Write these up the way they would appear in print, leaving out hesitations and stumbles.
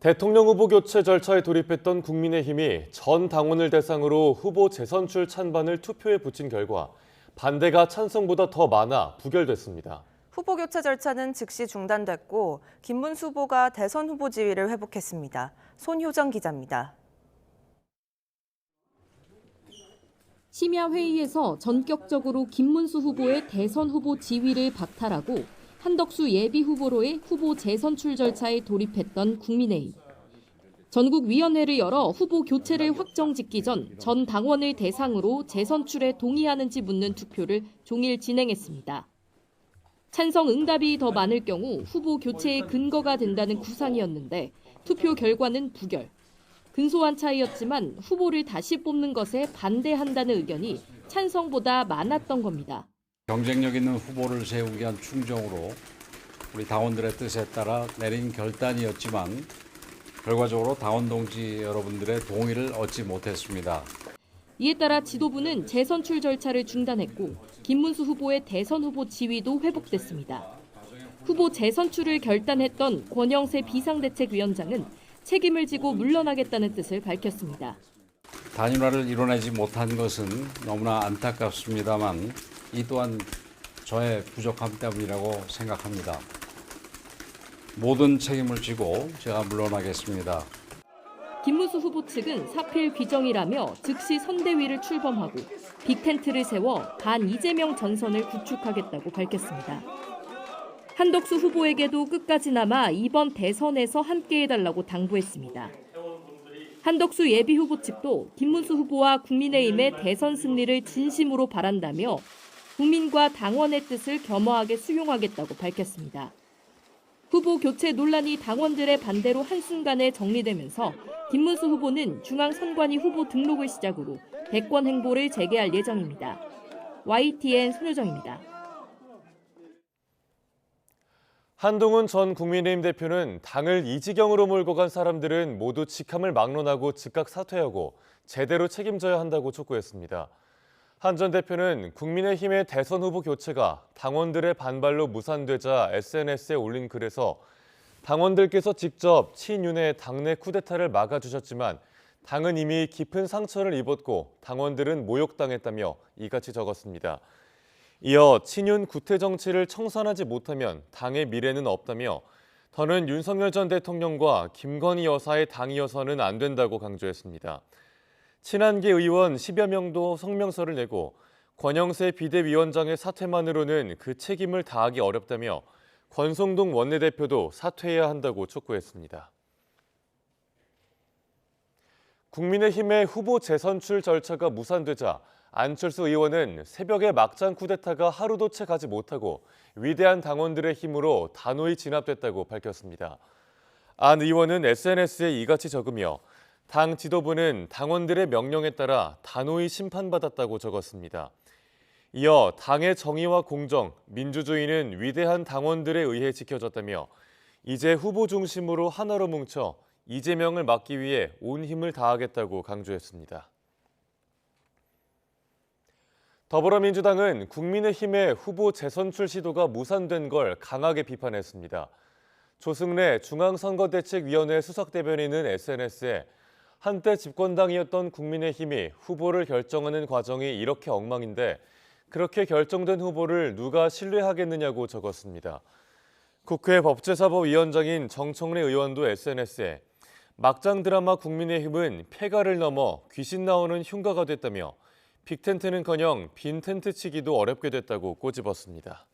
대통령 후보 교체 절차에 돌입했던 국민의힘이 전 당원을 대상으로 후보 재선출 찬반을 투표에 붙인 결과 반대가 찬성보다 더 많아 부결됐습니다. 후보 교체 절차는 즉시 중단됐고 김문수 후보가 대선 후보 지위를 회복했습니다. 손효정 기자입니다. 심야 회의에서 전격적으로 김문수 후보의 대선 후보 지위를 박탈하고 한덕수 예비 후보로의 후보 재선출 절차에 돌입했던 국민의힘. 전국위원회를 열어 후보 교체를 확정짓기 전 전 당원을 대상으로 재선출에 동의하는지 묻는 투표를 종일 진행했습니다. 찬성 응답이 더 많을 경우 후보 교체의 근거가 된다는 구상이었는데 투표 결과는 부결. 근소한 차이였지만 후보를 다시 뽑는 것에 반대한다는 의견이 찬성보다 많았던 겁니다. 경쟁력 있는 후보를 세우기 위한 충정으로 우리 당원들의 뜻에 따라 내린 결단이었지만 결과적으로 당원 동지 여러분들의 동의를 얻지 못했습니다. 이에 따라 지도부는 재선출 절차를 중단했고 김문수 후보의 대선 후보 지위도 회복됐습니다. 후보 재선출을 결단했던 권영세 비상대책위원장은 책임을 지고 물러나겠다는 뜻을 밝혔습니다. 단일화를 이뤄내지 못한 것은 너무나 안타깝습니다만 이 또한 저의 부족함 때문이라고 생각합니다. 모든 책임을 지고 제가 물러나겠습니다. 김문수 후보 측은 사필 규정이라며 즉시 선대위를 출범하고 빅텐트를 세워 반 이재명 전선을 구축하겠다고 밝혔습니다. 한덕수 후보에게도 끝까지 남아 이번 대선에서 함께해달라고 당부했습니다. 한덕수 예비 후보 측도 김문수 후보와 국민의힘의 대선 승리를 진심으로 바란다며 국민과 당원의 뜻을 겸허하게 수용하겠다고 밝혔습니다. 후보 교체 논란이 당원들의 반대로 한순간에 정리되면서 김문수 후보는 중앙선관위 후보 등록을 시작으로 대권 행보를 재개할 예정입니다. YTN 손효정입니다. 한동훈 전 국민의힘 대표는 당을 이 지경으로 몰고 간 사람들은 모두 직함을 막론하고 즉각 사퇴하고 제대로 책임져야 한다고 촉구했습니다. 한 전 대표는 국민의힘의 대선 후보 교체가 당원들의 반발로 무산되자 SNS에 올린 글에서 당원들께서 직접 친윤의 당내 쿠데타를 막아주셨지만 당은 이미 깊은 상처를 입었고 당원들은 모욕당했다며 이같이 적었습니다. 이어 친윤 구태 정치를 청산하지 못하면 당의 미래는 없다며 더는 윤석열 전 대통령과 김건희 여사의 당이어서는 안 된다고 강조했습니다. 친한계 의원 10여 명도 성명서를 내고 권영세 비대위원장의 사퇴만으로는 그 책임을 다하기 어렵다며 권성동 원내대표도 사퇴해야 한다고 촉구했습니다. 국민의힘의 후보 재선출 절차가 무산되자 안철수 의원은 새벽에 막장 쿠데타가 하루도 채 가지 못하고 위대한 당원들의 힘으로 단호히 진압됐다고 밝혔습니다. 안 의원은 SNS에 이같이 적으며 당 지도부는 당원들의 명령에 따라 단호히 심판받았다고 적었습니다. 이어 당의 정의와 공정, 민주주의는 위대한 당원들에 의해 지켜졌다며 이제 후보 중심으로 하나로 뭉쳐 이재명을 막기 위해 온 힘을 다하겠다고 강조했습니다. 더불어민주당은 국민의힘의 후보 재선출 시도가 무산된 걸 강하게 비판했습니다. 조승래 중앙선거대책위원회 수석대변인은 SNS에 한때 집권당이었던 국민의힘이 후보를 결정하는 과정이 이렇게 엉망인데 그렇게 결정된 후보를 누가 신뢰하겠느냐고 적었습니다. 국회 법제사법위원장인 정청래 의원도 SNS에 막장 드라마 국민의힘은 폐가를 넘어 귀신 나오는 흉가가 됐다며 빅텐트는커녕 빈 텐트 치기도 어렵게 됐다고 꼬집었습니다.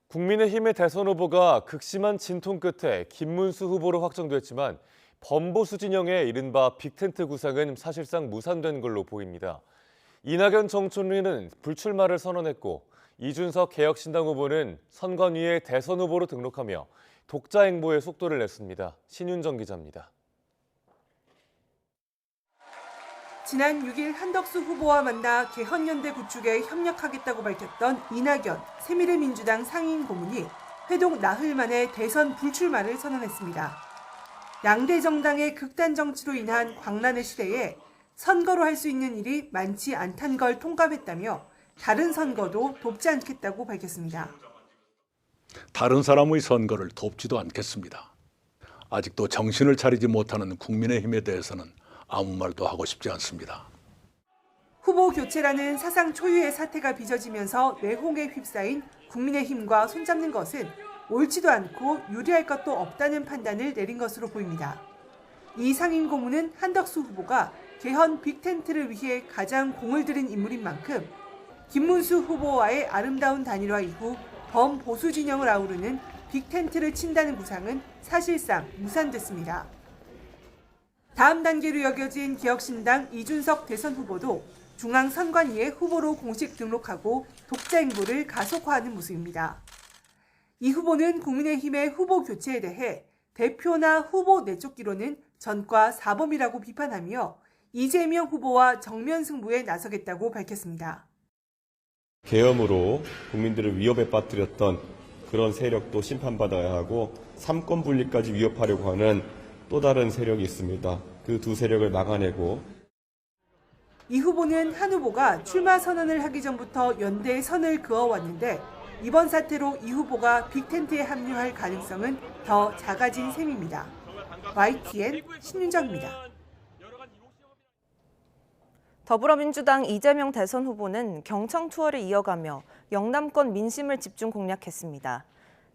국민의힘의 대선 후보가 극심한 진통 끝에 김문수 후보로 확정됐지만 범보수 진영의 이른바 빅텐트 구상은 사실상 무산된 걸로 보입니다. 이낙연 전 총리는 불출마를 선언했고 이준석 개혁신당 후보는 선관위에 대선 후보로 등록하며 독자 행보에 속도를 냈습니다. 신윤정 기자입니다. 지난 6일 한덕수 후보와 만나 개헌연대 구축에 협력하겠다고 밝혔던 이낙연 새미래민주당 상임 고문이 회동 나흘 만에 대선 불출마를 선언했습니다. 양대 정당의 극단 정치로 인한 광란의 시대에 선거로 할 수 있는 일이 많지 않다는 걸 통감했다며 다른 선거도 돕지 않겠다고 밝혔습니다. 다른 사람의 선거를 돕지도 않겠습니다. 아직도 정신을 차리지 못하는 국민의힘에 대해서는 아무 말도 하고 싶지 않습니다. 후보 교체라는 사상 초유의 사태가 빚어지면서 내홍에 휩싸인 국민의힘과 손잡는 것은 옳지도 않고 유리할 것도 없다는 판단을 내린 것으로 보입니다. 이 상임 고문은 한덕수 후보가 개헌 빅텐트를 위해 가장 공을 들인 인물인 만큼 김문수 후보와의 아름다운 단일화 이후 범보수 진영을 아우르는 빅텐트를 친다는 구상은 사실상 무산됐습니다. 다음 단계로 여겨진 개혁신당 이준석 대선 후보도 중앙선관위에 후보로 공식 등록하고 독자 행보를 가속화하는 모습입니다. 이 후보는 국민의힘의 후보 교체에 대해 대표나 후보 내쫓기로는 전과 사범이라고 비판하며 이재명 후보와 정면 승부에 나서겠다고 밝혔습니다. 계엄으로 국민들을 위협에 빠뜨렸던 그런 세력도 심판받아야 하고 삼권 분리까지 위협하려고 하는 또 다른 세력이 있습니다. 그 두 세력을 막아내고 이 후보는 한 후보가 출마 선언을 하기 전부터 연대의 선을 그어왔는데 이번 사태로 이 후보가 빅텐트에 합류할 가능성은 더 작아진 셈입니다. YTN 신윤정입니다. 더불어민주당 이재명 대선 후보는 경청 투어를 이어가며 영남권 민심을 집중 공략했습니다.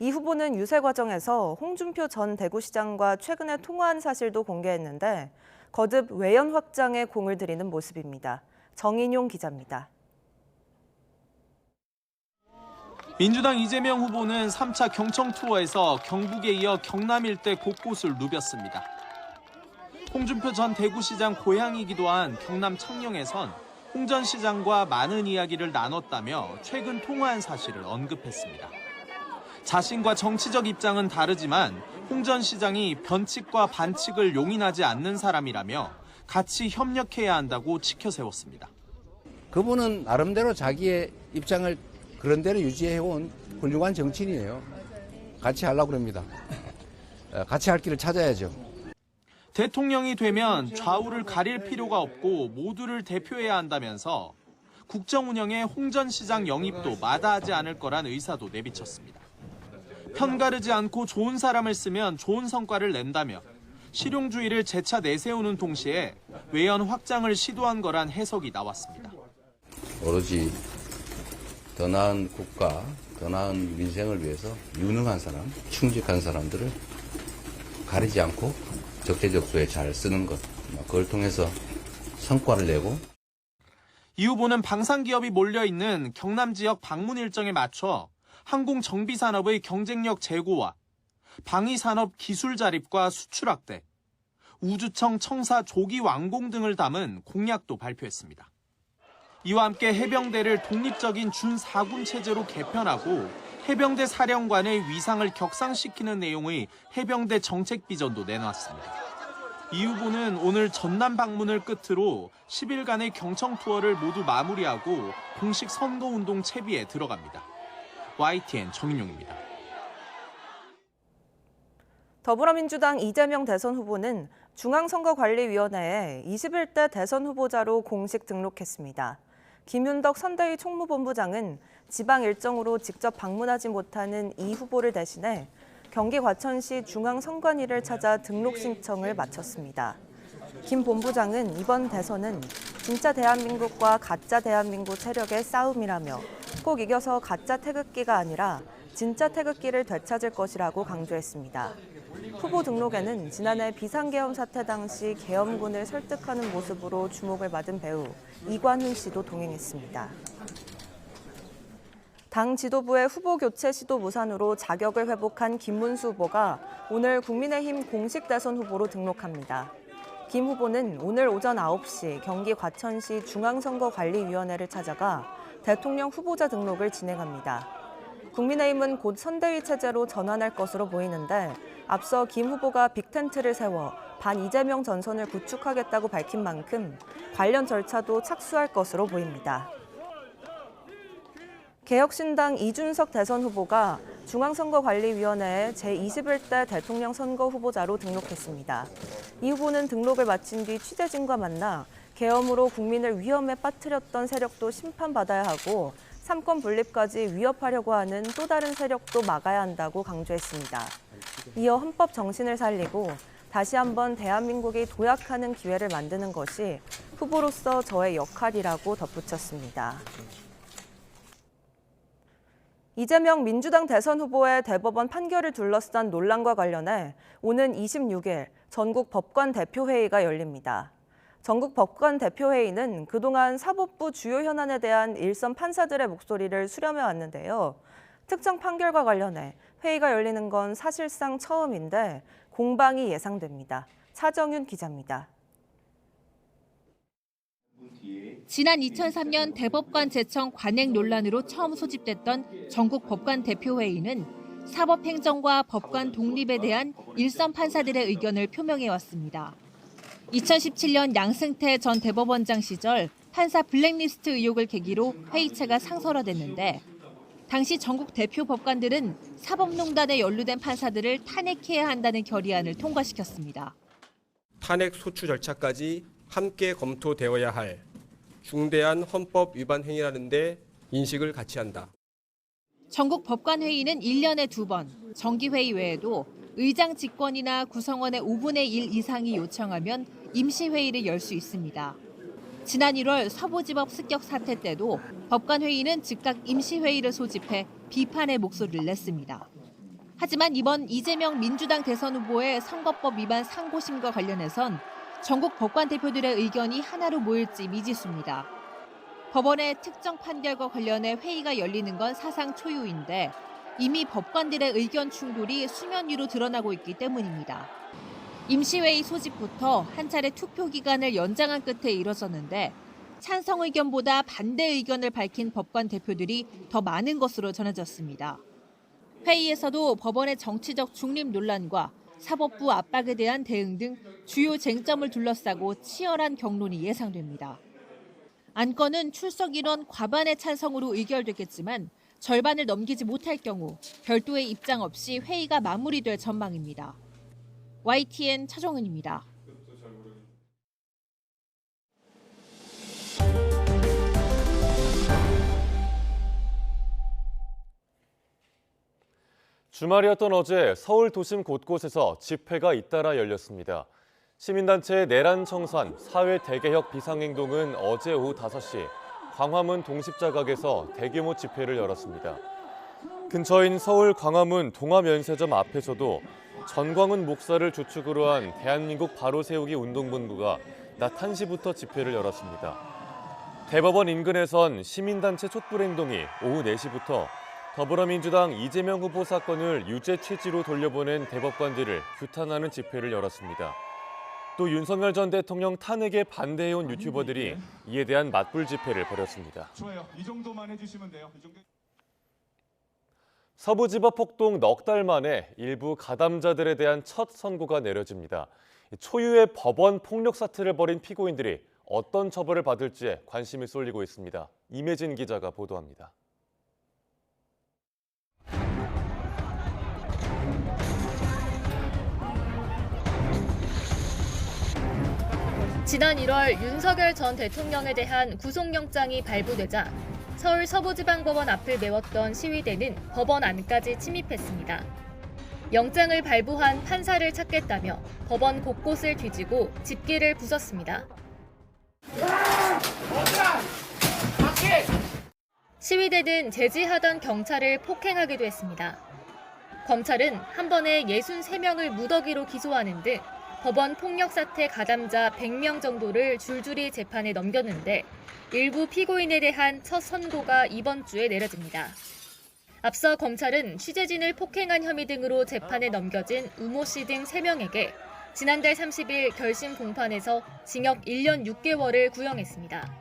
이 후보는 유세 과정에서 홍준표 전 대구시장과 최근에 통화한 사실도 공개했는데 거듭 외연 확장에 공을 들이는 모습입니다. 정인용 기자입니다. 민주당 이재명 후보는 3차 경청 투어에서 경북에 이어 경남 일대 곳곳을 누볐습니다. 홍준표 전 대구시장 고향이기도 한 경남 창녕에선 홍 전 시장과 많은 이야기를 나눴다며 최근 통화한 사실을 언급했습니다. 자신과 정치적 입장은 다르지만 홍 전 시장이 변칙과 반칙을 용인하지 않는 사람이라며 같이 협력해야 한다고 치켜세웠습니다. 그분은 나름대로 자기의 입장을 그런 대로 유지해온 훌륭한 정치인이에요. 같이 하려고 합니다. 같이 할 길을 찾아야죠. 대통령이 되면 좌우를 가릴 필요가 없고 모두를 대표해야 한다면서 국정 운영에 홍 전 시장 영입도 마다하지 않을 거란 의사도 내비쳤습니다. 편가르지 않고 좋은 사람을 쓰면 좋은 성과를 낸다며 실용주의를 재차 내세우는 동시에 외연 확장을 시도한 거란 해석이 나왔습니다. 오로지 더 나은 국가, 더 나은 민생을 위해서 유능한 사람, 충직한 사람들을 가리지 않고 적재적소에 잘 쓰는 것, 그걸 통해서 성과를 내고. 이 후보는 방산기업이 몰려있는 경남 지역 방문 일정에 맞춰 항공정비산업의 경쟁력 제고와 방위산업 기술 자립과 수출 확대, 우주청 청사 조기 완공 등을 담은 공약도 발표했습니다. 이와 함께 해병대를 독립적인 준사군 체제로 개편하고 해병대 사령관의 위상을 격상시키는 내용의 해병대 정책 비전도 내놨습니다. 이 후보는 오늘 전남 방문을 끝으로 10일간의 경청 투어를 모두 마무리하고 공식 선거운동 채비에 들어갑니다. YTN 정인용입니다. 더불어민주당 이재명 대선 후보는 중앙선거관리위원회에 21대 대선 후보자로 공식 등록했습니다. 김윤덕 선대위 총무본부장은 지방 일정으로 직접 방문하지 못하는 이 후보를 대신해 경기 과천시 중앙선관위를 찾아 등록 신청을 마쳤습니다. 김 본부장은 이번 대선은 진짜 대한민국과 가짜 대한민국 세력의 싸움이라며 꼭 이겨서 가짜 태극기가 아니라 진짜 태극기를 되찾을 것이라고 강조했습니다. 후보 등록에는 지난해 비상계엄 사태 당시 계엄군을 설득하는 모습으로 주목을 받은 배우 이관훈 씨도 동행했습니다. 당 지도부의 후보 교체 시도 무산으로 자격을 회복한 김문수 후보가 오늘 국민의힘 공식 대선 후보로 등록합니다. 김 후보는 오늘 오전 9시 경기 과천시 중앙선거관리위원회를 찾아가 대통령 후보자 등록을 진행합니다. 국민의힘은 곧 선대위 체제로 전환할 것으로 보이는데 앞서 김 후보가 빅텐트를 세워 반 이재명 전선을 구축하겠다고 밝힌 만큼 관련 절차도 착수할 것으로 보입니다. 개혁신당 이준석 대선 후보가 중앙선거관리위원회에 제21대 대통령 선거 후보자로 등록했습니다. 이 후보는 등록을 마친 뒤 취재진과 만나 계엄으로 국민을 위험에 빠뜨렸던 세력도 심판받아야 하고 삼권 분립까지 위협하려고 하는 또 다른 세력도 막아야 한다고 강조했습니다. 이어 헌법 정신을 살리고 다시 한번 대한민국이 도약하는 기회를 만드는 것이 후보로서 저의 역할이라고 덧붙였습니다. 이재명 민주당 대선 후보의 대법원 판결을 둘러싼 논란과 관련해 오는 26일 전국 법관 대표회의가 열립니다. 전국 법관 대표회의는 그동안 사법부 주요 현안에 대한 일선 판사들의 목소리를 수렴해 왔는데요. 특정 판결과 관련해 회의가 열리는 건 사실상 처음인데 공방이 예상됩니다. 차정윤 기자입니다. 지난 2003년 대법관 제청 관행 논란으로 처음 소집됐던 전국 법관 대표회의는 사법행정과 법관 독립에 대한 일선 판사들의 의견을 표명해왔습니다. 2017년 양승태 전 대법원장 시절 판사 블랙리스트 의혹을 계기로 회의체가 상설화됐는데 당시 전국 대표 법관들은 사법농단에 연루된 판사들을 탄핵해야 한다는 결의안을 통과시켰습니다. 탄핵 소추 절차까지 함께 검토되어야 할 중대한 헌법 위반 행위라는 데 인식을 같이 한다. 전국 법관회의는 1년에 2번, 정기회의 외에도 의장 직권이나 구성원의 5분의 1 이상이 요청하면 임시회의를 열 수 있습니다. 지난 1월 서부지법 습격 사태 때도 법관회의는 즉각 임시회의를 소집해 비판의 목소리를 냈습니다. 하지만 이번 이재명 민주당 대선 후보의 선거법 위반 상고심과 관련해선 전국 법관 대표들의 의견이 하나로 모일지 미지수입니다. 법원의 특정 판결과 관련해 회의가 열리는 건 사상 초유인데 이미 법관들의 의견 충돌이 수면 위로 드러나고 있기 때문입니다. 임시회의 소집부터 한 차례 투표 기간을 연장한 끝에 이뤄졌는데 찬성 의견보다 반대 의견을 밝힌 법관 대표들이 더 많은 것으로 전해졌습니다. 회의에서도 법원의 정치적 중립 논란과 사법부 압박에 대한 대응 등 주요 쟁점을 둘러싸고 치열한 격론이 예상됩니다. 안건은 출석 인원 과반의 찬성으로 의결됐겠지만 절반을 넘기지 못할 경우 별도의 입장 없이 회의가 마무리될 전망입니다. YTN 차정은입니다. 주말이었던 어제 서울 도심 곳곳에서 집회가 잇따라 열렸습니다. 시민단체 내란청산 사회 대개혁 비상행동은 어제 오후 5시 광화문 동십자각에서 대규모 집회를 열었습니다. 근처인 서울 광화문 동아면세점 앞에서도 전광훈 목사를 주축으로 한 대한민국 바로 세우기 운동본부가 낮 1시부터 집회를 열었습니다. 대법원 인근에선 시민단체 촛불행동이 오후 4시부터 더불어민주당 이재명 후보 사건을 유죄 취지로 돌려보낸 대법관들을 규탄하는 집회를 열었습니다. 또 윤석열 전 대통령 탄핵에 반대해온 유튜버들이 이에 대한 맞불 집회를 벌였습니다. 좋아요. 이 정도만 해주시면 돼요. 서부지법 폭동 넉 달 만에 일부 가담자들에 대한 첫 선고가 내려집니다. 초유의 법원 폭력 사태를 벌인 피고인들이 어떤 처벌을 받을지에 관심이 쏠리고 있습니다. 임혜진 기자가 보도합니다. 지난 1월 윤석열 전 대통령에 대한 구속영장이 발부되자 서울 서부지방법원 앞을 메웠던 시위대는 법원 안까지 침입했습니다. 영장을 발부한 판사를 찾겠다며 법원 곳곳을 뒤지고 집기를 부쉈습니다. 시위대는 제지하던 경찰을 폭행하기도 했습니다. 검찰은 한 번에 63명을 무더기로 기소하는 등 법원 폭력 사태 가담자 100명 정도를 줄줄이 재판에 넘겼는데 일부 피고인에 대한 첫 선고가 이번 주에 내려집니다. 앞서 검찰은 취재진을 폭행한 혐의 등으로 재판에 넘겨진 우모 씨 등 3명에게 지난달 30일 결심 공판에서 징역 1년 6개월을 구형했습니다.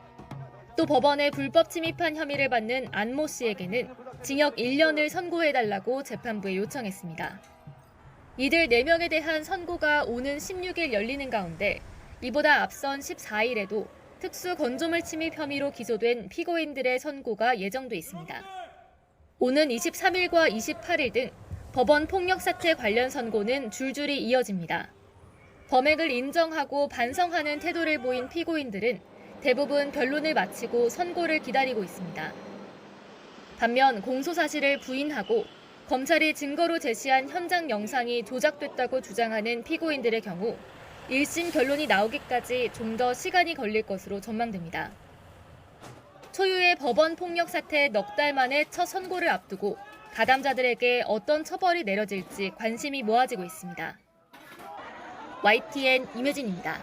또 법원에 불법 침입한 혐의를 받는 안모 씨에게는 징역 1년을 선고해달라고 재판부에 요청했습니다. 이들 4명에 대한 선고가 오는 16일 열리는 가운데 이보다 앞선 14일에도 특수 건조물 침입 혐의로 기소된 피고인들의 선고가 예정돼 있습니다. 오는 23일과 28일 등 법원 폭력 사태 관련 선고는 줄줄이 이어집니다. 범행을 인정하고 반성하는 태도를 보인 피고인들은 대부분 변론을 마치고 선고를 기다리고 있습니다. 반면 공소 사실을 부인하고 검찰이 증거로 제시한 현장 영상이 조작됐다고 주장하는 피고인들의 경우 1심 결론이 나오기까지 좀 더 시간이 걸릴 것으로 전망됩니다. 초유의 법원 폭력 사태 넉 달 만에 첫 선고를 앞두고 가담자들에게 어떤 처벌이 내려질지 관심이 모아지고 있습니다. YTN 임혜진입니다.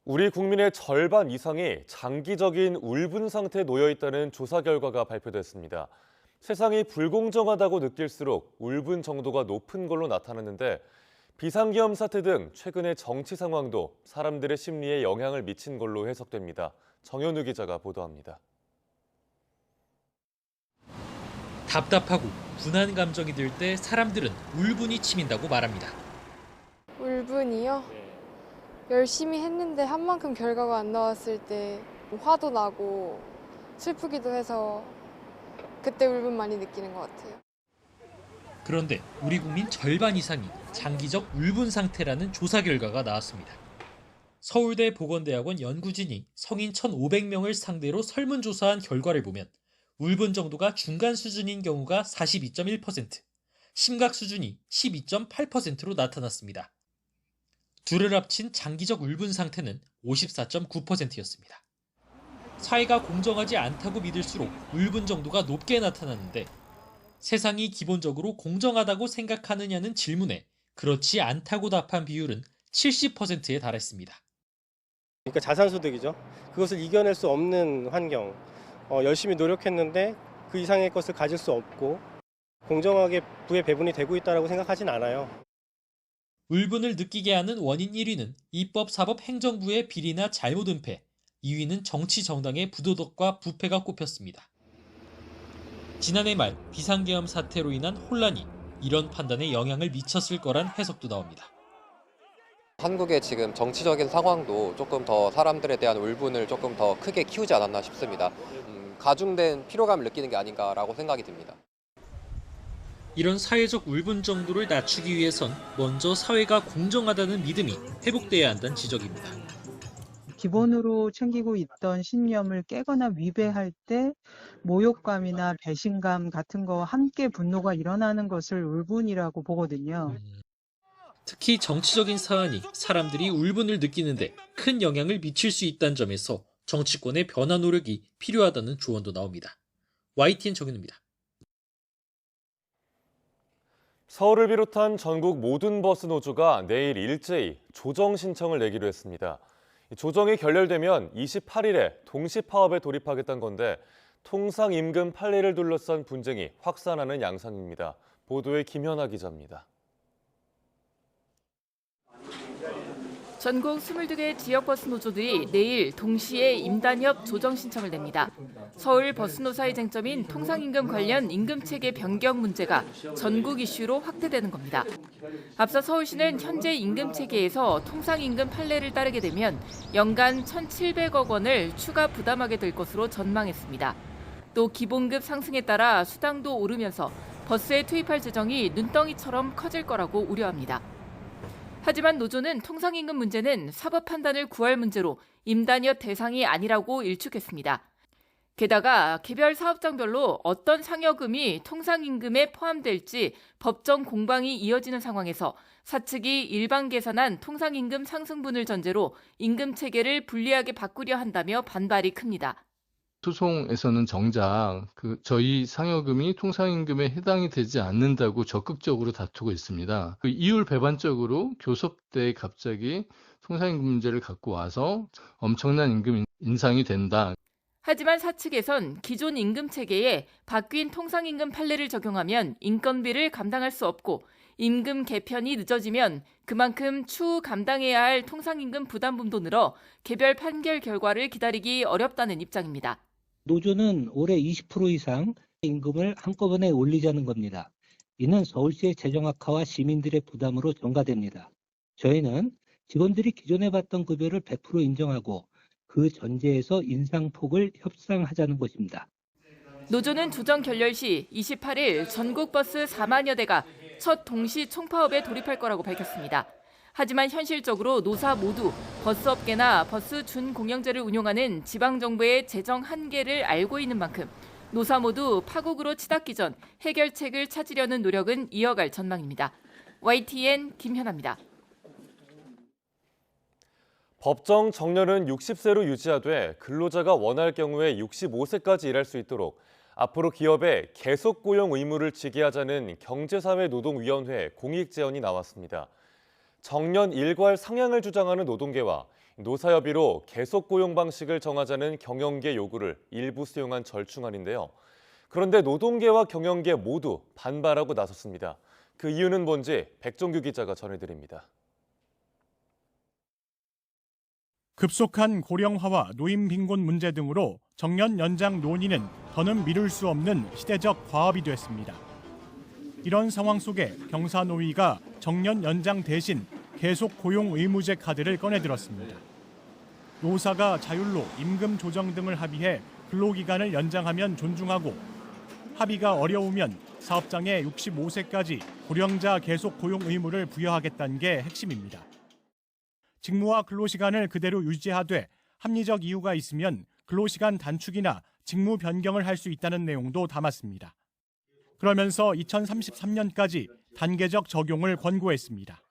우리 국민의 절반 이상이 장기적인 울분 상태에 놓여 있다는 조사 결과가 발표됐습니다. 세상이 불공정하다고 느낄수록 울분 정도가 높은 걸로 나타났는데 비상계엄 사태 등 최근의 정치 상황도 사람들의 심리에 영향을 미친 걸로 해석됩니다. 정현우 기자가 보도합니다. 답답하고 분한 감정이 들 때 사람들은 울분이 치민다고 말합니다. 울분이요? 열심히 했는데 한 만큼 결과가 안 나왔을 때 화도 나고 슬프기도 해서 그때 울분 많이 느끼는 것 같아요. 그런데 우리 국민 절반 이상이 장기적 울분 상태라는 조사 결과가 나왔습니다. 서울대 보건대학원 연구진이 성인 1,500명을 상대로 설문조사한 결과를 보면 울분 정도가 중간 수준인 경우가 42.1%, 심각 수준이 12.8%로 나타났습니다. 둘을 합친 장기적 울분 상태는 54.9%였습니다. 사회가 공정하지 않다고 믿을수록 울분 정도가 높게 나타났는데 세상이 기본적으로 공정하다고 생각하느냐는 질문에 그렇지 않다고 답한 비율은 70%에 달했습니다. 그러니까 자산소득이죠. 그것을 이겨낼 수 없는 환경, 열심히 노력했는데 그 이상의 것을 가질 수 없고 공정하게 부의 배분이 되고 있다고 생각하진 않아요. 울분을 느끼게 하는 원인 1위는 입법, 사법, 행정부의 비리나 잘못 은폐, 2위는 정치 정당의 부도덕과 부패가 꼽혔습니다. 지난해 말 비상계엄 사태로 인한 혼란이 이런 판단에 영향을 미쳤을 거란 해석도 나옵니다. 한국의 지금 정치적인 상황도 조금 더 사람들에 대한 울분을 조금 더 크게 키우지 않았나 싶습니다. 가중된 피로감을 느끼는 게 아닌가라고 생각이 듭니다. 이런 사회적 울분 정도를 낮추기 위해선 먼저 사회가 공정하다는 믿음이 회복돼야 한다는 지적입니다. 기본으로 챙기고 있던 신념을 깨거나 위배할 때 모욕감이나 배신감 같은 거 함께 분노가 일어나는 것을 울분이라고 보거든요. 특히 정치적인 사안이 사람들이 울분을 느끼는데 큰 영향을 미칠 수 있다는 점에서 정치권의 변화 노력이 필요하다는 조언도 나옵니다. YTN 정현우입니다. 서울을 비롯한 전국 모든 버스 노조가 내일 일제히 조정 신청을 내기로 했습니다. 조정이 결렬되면 28일에 동시 파업에 돌입하겠다는 건데 통상임금 판례를 둘러싼 분쟁이 확산하는 양상입니다. 보도에 김현아 기자입니다. 전국 22개 지역버스 노조들이 내일 동시에 임단협 조정 신청을 냅니다. 서울 버스노사의 쟁점인 통상임금 관련 임금체계 변경 문제가 전국 이슈로 확대되는 겁니다. 앞서 서울시는 현재 임금체계에서 통상임금 판례를 따르게 되면 연간 1,700억 원을 추가 부담하게 될 것으로 전망했습니다. 또 기본급 상승에 따라 수당도 오르면서 버스에 투입할 재정이 눈덩이처럼 커질 거라고 우려합니다. 하지만 노조는 통상임금 문제는 사법 판단을 구할 문제로 임단협 대상이 아니라고 일축했습니다. 게다가 개별 사업장별로 어떤 상여금이 통상임금에 포함될지 법정 공방이 이어지는 상황에서 사측이 일반 계산한 통상임금 상승분을 전제로 임금 체계를 불리하게 바꾸려 한다며 반발이 큽니다. 소송에서는 정작 저희 상여금이 통상임금에 해당이 되지 않는다고 적극적으로 다투고 있습니다. 이율 배반적으로 교섭대에 갑자기 통상임금 문제를 갖고 와서 엄청난 임금 인상이 된다. 하지만 사측에선 기존 임금 체계에 바뀐 통상임금 판례를 적용하면 인건비를 감당할 수 없고 임금 개편이 늦어지면 그만큼 추후 감당해야 할 통상임금 부담분도 늘어 개별 판결 결과를 기다리기 어렵다는 입장입니다. 노조는 올해 20% 이상 임금을 한꺼번에 올리자는 겁니다. 이는 서울시의 재정 악화와 시민들의 부담으로 전가됩니다. 저희는 직원들이 기존에 받던 급여를 100% 인정하고 그 전제에서 인상폭을 협상하자는 것입니다. 노조는 조정 결렬 시 28일 전국 버스 4만여 대가 첫 동시 총파업에 돌입할 거라고 밝혔습니다. 하지만 현실적으로 노사 모두 버스업계나 버스 준공영제를 운용하는 지방정부의 재정 한계를 알고 있는 만큼 노사 모두 파국으로 치닫기 전 해결책을 찾으려는 노력은 이어갈 전망입니다. YTN 김현아입니다. 법정 정년은 60세로 유지하되 근로자가 원할 경우에 65세까지 일할 수 있도록 앞으로 기업에 계속 고용 의무를 지게 하자는 경제사회노동위원회 공익 제언이 나왔습니다. 정년 일괄 상향을 주장하는 노동계와 노사협의로 계속 고용 방식을 정하자는 경영계 요구를 일부 수용한 절충안인데요. 그런데 노동계와 경영계 모두 반발하고 나섰습니다. 그 이유는 뭔지 백종규 기자가 전해드립니다. 급속한 고령화와 노인 빈곤 문제 등으로 정년 연장 논의는 더는 미룰 수 없는 시대적 과업이 됐습니다. 이런 상황 속에 경사노위가 정년 연장 대신 계속 고용 의무제 카드를 꺼내들었습니다. 노사가 자율로 임금 조정 등을 합의해 근로기간을 연장하면 존중하고 합의가 어려우면 사업장에 65세까지 고령자 계속 고용 의무를 부여하겠다는 게 핵심입니다. 직무와 근로시간을 그대로 유지하되 합리적 이유가 있으면 근로시간 단축이나 직무 변경을 할 수 있다는 내용도 담았습니다. 그러면서 2033년까지 단계적 적용을 권고했습니다.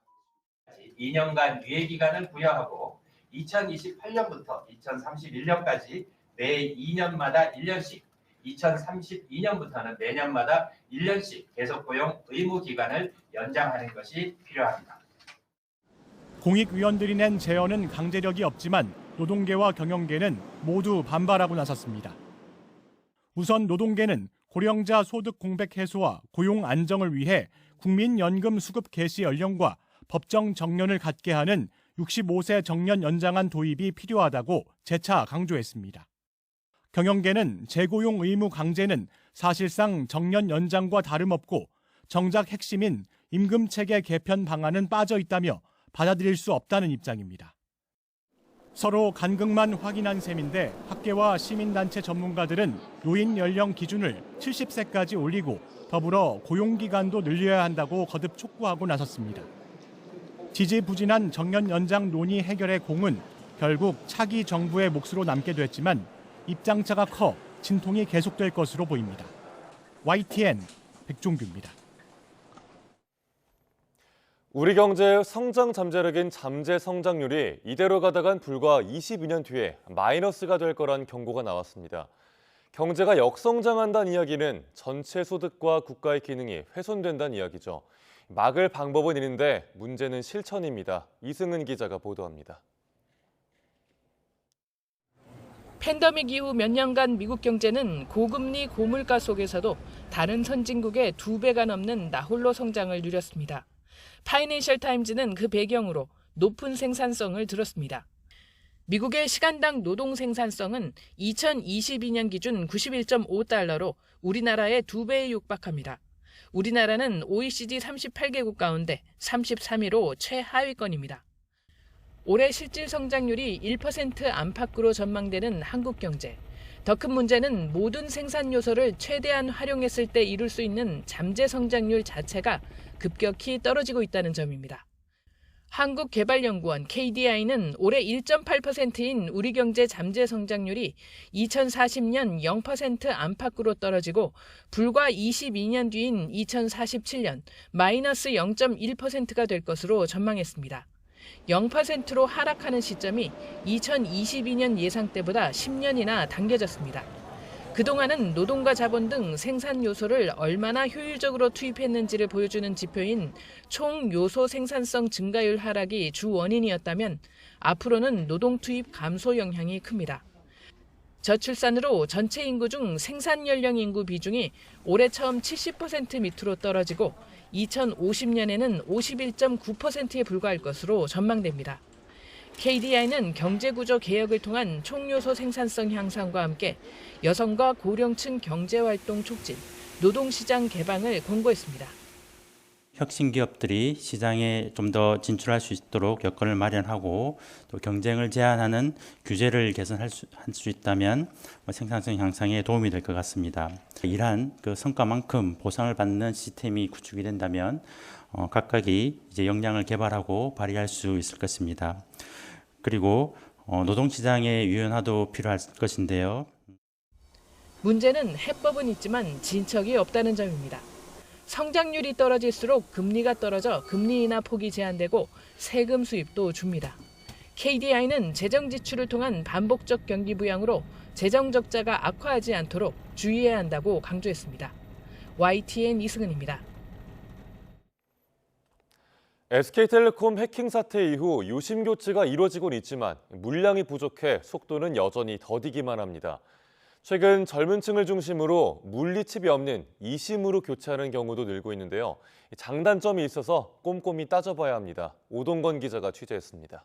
2년간 유예기간을 부여하고 2028년부터 2031년까지 매 2년마다 1년씩, 2032년부터는 매년마다 1년씩 계속고용 의무기간을 연장하는 것이 필요합니다. 공익위원들이 낸 제언은 강제력이 없지만 노동계와 경영계는 모두 반발하고 나섰습니다. 우선 노동계는 고령자 소득 공백 해소와 고용 안정을 위해 국민연금 수급 개시 연령과 법정 정년을 갖게 하는 65세 정년 연장안 도입이 필요하다고 재차 강조했습니다. 경영계는 재고용 의무 강제는 사실상 정년 연장과 다름없고 정작 핵심인 임금체계 개편 방안은 빠져 있다며 받아들일 수 없다는 입장입니다. 서로 간극만 확인한 셈인데 학계와 시민단체 전문가들은 노인 연령 기준을 70세까지 올리고 더불어 고용기간도 늘려야 한다고 거듭 촉구하고 나섰습니다. 지지부진한 정년 연장 논의 해결의 공은 결국 차기 정부의 몫으로 남게 됐지만 입장차가 커 진통이 계속될 것으로 보입니다. YTN 백종규입니다. 우리 경제의 성장 잠재력인 잠재 성장률이 이대로 가다간 불과 22년 뒤에 마이너스가 될 거란 경고가 나왔습니다. 경제가 역성장한다는 이야기는 전체 소득과 국가의 기능이 훼손된다는 이야기죠. 막을 방법은 있는데 문제는 실천입니다. 이승은 기자가 보도합니다. 팬데믹 이후 몇 년간 미국 경제는 고금리 고물가 속에서도 다른 선진국의 2배가 넘는 나홀로 성장을 누렸습니다. 파이낸셜 타임즈는 그 배경으로 높은 생산성을 들었습니다. 미국의 시간당 노동 생산성은 2022년 기준 91.5달러로 우리나라의 2배에 육박합니다. 우리나라는 OECD 38개국 가운데 33위로 최하위권입니다. 올해 실질 성장률이 1% 안팎으로 전망되는 한국 경제. 더 큰 문제는 모든 생산 요소를 최대한 활용했을 때 이룰 수 있는 잠재 성장률 자체가 급격히 떨어지고 있다는 점입니다. 한국개발연구원 KDI는 올해 1.8%인 우리 경제 잠재 성장률이 2040년 0% 안팎으로 떨어지고 불과 22년 뒤인 2047년 마이너스 0.1%가 될 것으로 전망했습니다. 0%로 하락하는 시점이 2022년 예상 때보다 10년이나 당겨졌습니다. 그동안은 노동과 자본 등 생산 요소를 얼마나 효율적으로 투입했는지를 보여주는 지표인 총 요소 생산성 증가율 하락이 주 원인이었다면 앞으로는 노동 투입 감소 영향이 큽니다. 저출산으로 전체 인구 중 생산 연령 인구 비중이 올해 처음 70% 밑으로 떨어지고 2050년에는 51.9%에 불과할 것으로 전망됩니다. KDI는 경제구조 개혁을 통한 총요소 생산성 향상과 함께 여성과 고령층 경제활동 촉진, 노동시장 개방을 권고했습니다. 혁신 기업들이 시장에 좀 더 진출할 수 있도록 여건을 마련하고 또 경쟁을 제한하는 규제를 개선할 수 있다면 생산성 향상에 도움이 될 것 같습니다. 이러한 그 성과만큼 보상을 받는 시스템이 구축이 된다면 각각이 이제 역량을 개발하고 발휘할 수 있을 것입니다. 그리고 노동시장의 유연화도 필요할 것인데요. 문제는 해법은 있지만 진척이 없다는 점입니다. 성장률이 떨어질수록 금리가 떨어져 금리 인하 폭이 제한되고 세금 수입도 줍니다. KDI는 재정 지출을 통한 반복적 경기 부양으로 재정 적자가 악화하지 않도록 주의해야 한다고 강조했습니다. YTN 이승은입니다. SK텔레콤 해킹 사태 이후 유심 교체가 이뤄지곤 있지만 물량이 부족해 속도는 여전히 더디기만 합니다. 최근 젊은 층을 중심으로 물리칩이 없는 eSIM으로 교체하는 경우도 늘고 있는데요. 장단점이 있어서 꼼꼼히 따져봐야 합니다. 오동건 기자가 취재했습니다.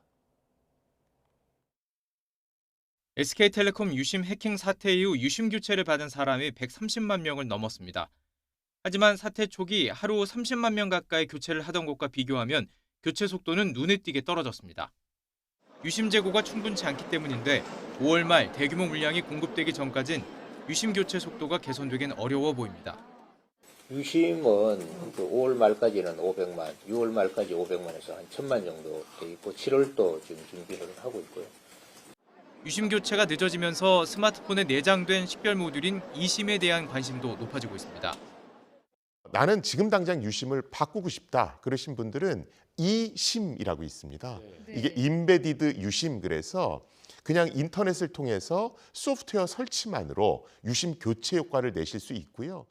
SK텔레콤 유심 해킹 사태 이후 유심 교체를 받은 사람이 130만 명을 넘었습니다. 하지만 사태 초기 하루 30만 명 가까이 교체를 하던 것과 비교하면 교체 속도는 눈에 띄게 떨어졌습니다. 유심 재고가 충분치 않기 때문인데 5월 말 대규모 물량이 공급되기 전까진 유심 교체 속도가 개선되긴 어려워 보입니다. 유심은 5월 말까지는 500만, 6월 말까지 500만에서 한 1000만 정도 돼 있고 7월도 지금 준비를 하고 있고요. 유심 교체가 늦어지면서 스마트폰에 내장된 식별 모듈인 eSIM에 대한 관심도 높아지고 있습니다. 나는 지금 당장 유심을 바꾸고 싶다 그러신 분들은 eSIM이라고 있습니다. 이게 임베디드 유심, 그래서 그냥 인터넷을 통해서 소프트웨어 설치만으로 유심 교체 효과를 내실 수 있고요.